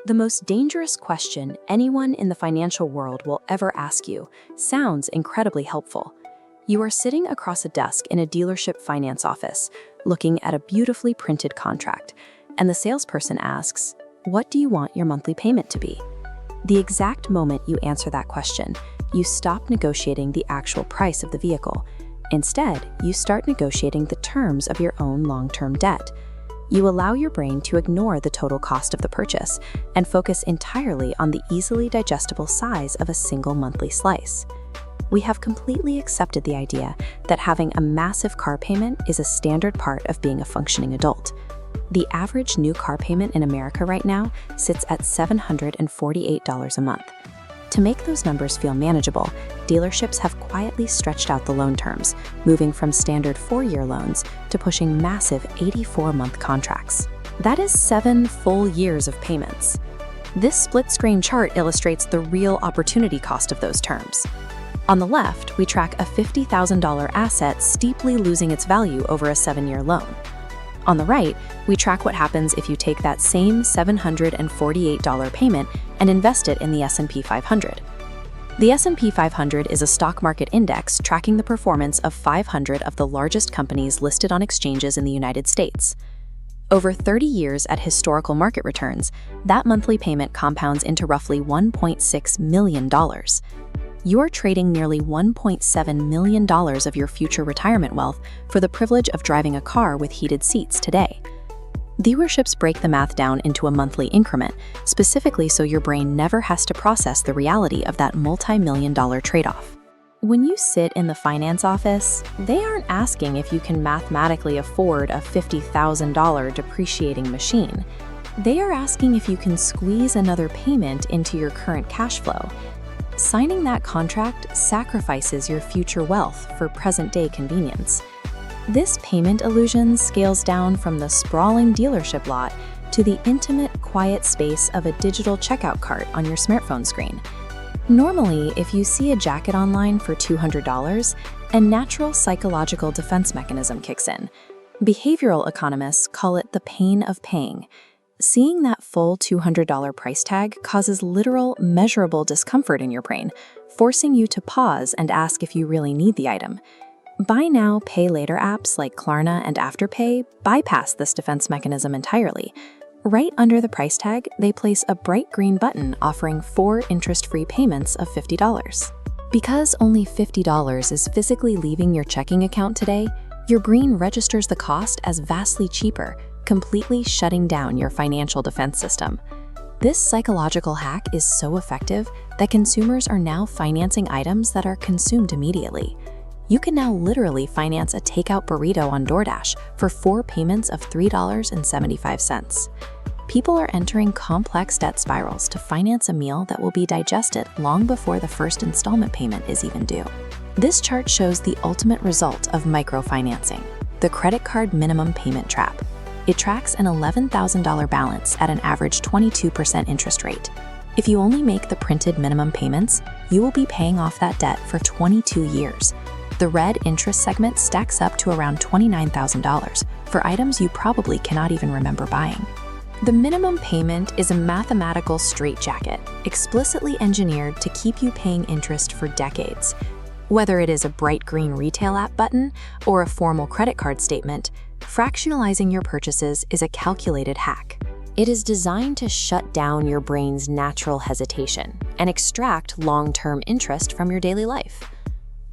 The most dangerous question anyone in the financial world will ever ask you sounds incredibly helpful. You are sitting across a desk in a dealership finance office, looking at a beautifully printed contract, and the salesperson asks, "What do you want your monthly payment to be?" The exact moment you answer that question, you stop negotiating the actual price of the vehicle. Instead, you start negotiating the terms of your own long-term debt. You allow your brain to ignore the total cost of the purchase and focus entirely on the easily digestible size of a single monthly slice. We have completely accepted the idea that having a massive car payment is a standard part of being a functioning adult. The average new car payment in America right now sits at $748 a month. To make those numbers feel manageable, dealerships have quietly stretched out the loan terms, moving from standard 4-year loans to pushing massive 84-month contracts. That is 7 full years of payments. This split-screen chart illustrates the real opportunity cost of those terms. On the left, we track a $50,000 asset steeply losing its value over a 7-year loan. On the right, we track what happens if you take that same $748 payment and invest it in the S&P 500. The S&P 500 is a stock market index tracking the performance of 500 of the largest companies listed on exchanges in the United States. Over 30 years at historical market returns, that monthly payment compounds into roughly $1.6 million. You are trading nearly $1.7 million of your future retirement wealth for the privilege of driving a car with heated seats today. Dealerships break the math down into a monthly increment, specifically so your brain never has to process the reality of that multi-million-dollar trade-off. When you sit in the finance office, they aren't asking if you can mathematically afford a $50,000 depreciating machine. They are asking if you can squeeze another payment into your current cash flow. Signing that contract sacrifices your future wealth for present-day convenience. This payment illusion scales down from the sprawling dealership lot to the intimate, quiet space of a digital checkout cart on your smartphone screen. Normally, if you see a jacket online for $200, a natural psychological defense mechanism kicks in. Behavioral economists call it the pain of paying. Seeing that full $200 price tag causes literal, measurable discomfort in your brain, forcing you to pause and ask if you really need the item. Buy now, pay later apps like Klarna and Afterpay bypass this defense mechanism entirely. Right under the price tag, they place a bright green button offering 4 interest-free payments of $50. Because only $50 is physically leaving your checking account today, your brain registers the cost as vastly cheaper, completely shutting down your financial defense system. This psychological hack is so effective that consumers are now financing items that are consumed immediately. You can now literally finance a takeout burrito on DoorDash for 4 payments of $3.75. People are entering complex debt spirals to finance a meal that will be digested long before the first installment payment is even due. This chart shows the ultimate result of microfinancing, the credit card minimum payment trap. It tracks an $11,000 balance at an average 22% interest rate. If you only make the printed minimum payments, you will be paying off that debt for 22 years. The red interest segment stacks up to around $29,000 for items you probably cannot even remember buying. The minimum payment is a mathematical straitjacket, explicitly engineered to keep you paying interest for decades. Whether it is a bright green retail app button or a formal credit card statement, fractionalizing your purchases is a calculated hack. It is designed to shut down your brain's natural hesitation and extract long-term interest from your daily life.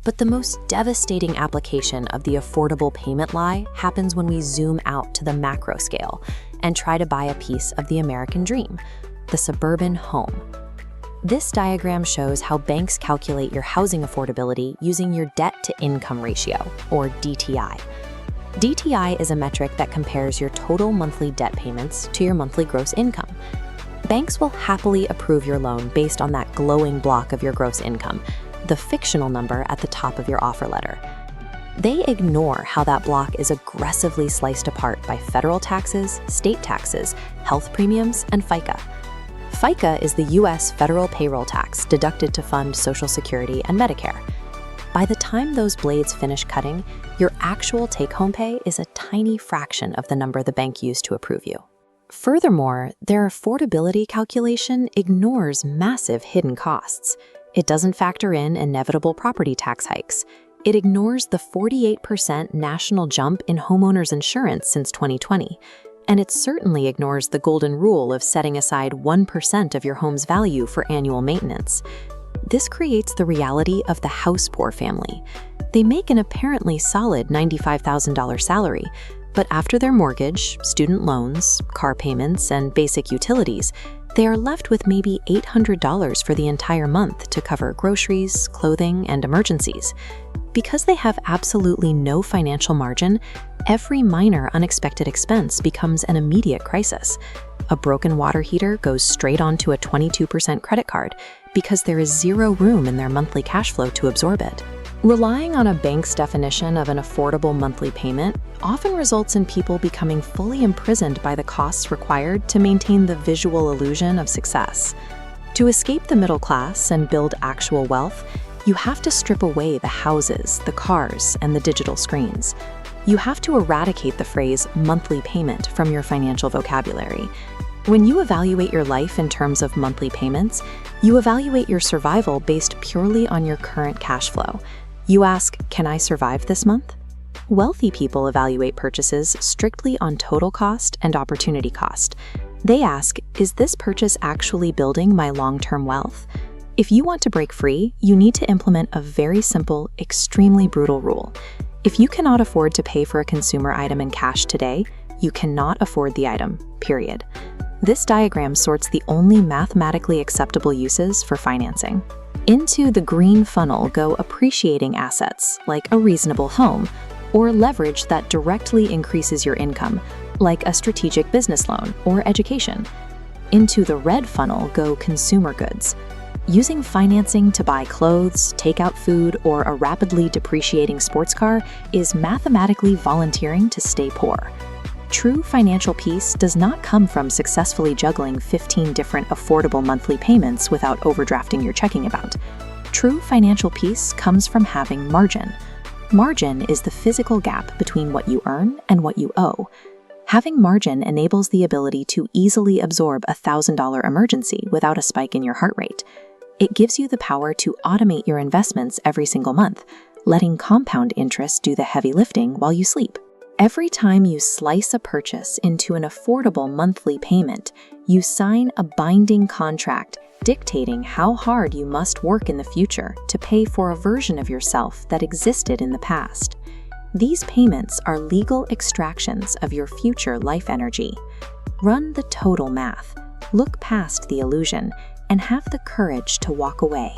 But the most devastating application of the affordable payment lie happens when we zoom out to the macro scale and try to buy a piece of the American dream, the suburban home. This diagram shows how banks calculate your housing affordability using your debt-to-income ratio, or DTI. DTI is a metric that compares your total monthly debt payments to your monthly gross income. Banks will happily approve your loan based on that glowing block of your gross income, the fictional number at the top of your offer letter. They ignore how that block is aggressively sliced apart by federal taxes, state taxes, health premiums, and FICA. FICA is the U.S. federal payroll tax deducted to fund Social Security and Medicare. By the time those blades finish cutting, your actual take-home pay is a tiny fraction of the number the bank used to approve you. Furthermore, their affordability calculation ignores massive hidden costs. It doesn't factor in inevitable property tax hikes. It ignores the 48% national jump in homeowners insurance since 2020. And it certainly ignores the golden rule of setting aside 1% of your home's value for annual maintenance. This creates the reality of the house poor family. They make an apparently solid $95,000 salary, but after their mortgage, student loans, car payments, and basic utilities, they are left with maybe $800 for the entire month to cover groceries, clothing, and emergencies. Because they have absolutely no financial margin, every minor unexpected expense becomes an immediate crisis. A broken water heater goes straight onto a 22% credit card because there is zero room in their monthly cash flow to absorb it. Relying on a bank's definition of an affordable monthly payment often results in people becoming fully imprisoned by the costs required to maintain the visual illusion of success. To escape the middle class and build actual wealth, you have to strip away the houses, the cars, and the digital screens. You have to eradicate the phrase monthly payment from your financial vocabulary. When you evaluate your life in terms of monthly payments, you evaluate your survival based purely on your current cash flow. You ask, can I survive this month? Wealthy people evaluate purchases strictly on total cost and opportunity cost. They ask, is this purchase actually building my long-term wealth? If you want to break free, you need to implement a very simple, extremely brutal rule. If you cannot afford to pay for a consumer item in cash today, you cannot afford the item, period. This diagram sorts the only mathematically acceptable uses for financing. Into the green funnel go appreciating assets, like a reasonable home, or leverage that directly increases your income, like a strategic business loan or education. Into the red funnel go consumer goods. Using financing to buy clothes, take out food, or a rapidly depreciating sports car is mathematically volunteering to stay poor. True financial peace does not come from successfully juggling 15 different affordable monthly payments without overdrafting your checking account. True financial peace comes from having margin. Margin is the physical gap between what you earn and what you owe. Having margin enables the ability to easily absorb a $1,000 emergency without a spike in your heart rate. It gives you the power to automate your investments every single month, letting compound interest do the heavy lifting while you sleep. Every time you slice a purchase into an affordable monthly payment, you sign a binding contract dictating how hard you must work in the future to pay for a version of yourself that existed in the past. These payments are legal extractions of your future life energy. Run the total math, look past the illusion, and have the courage to walk away.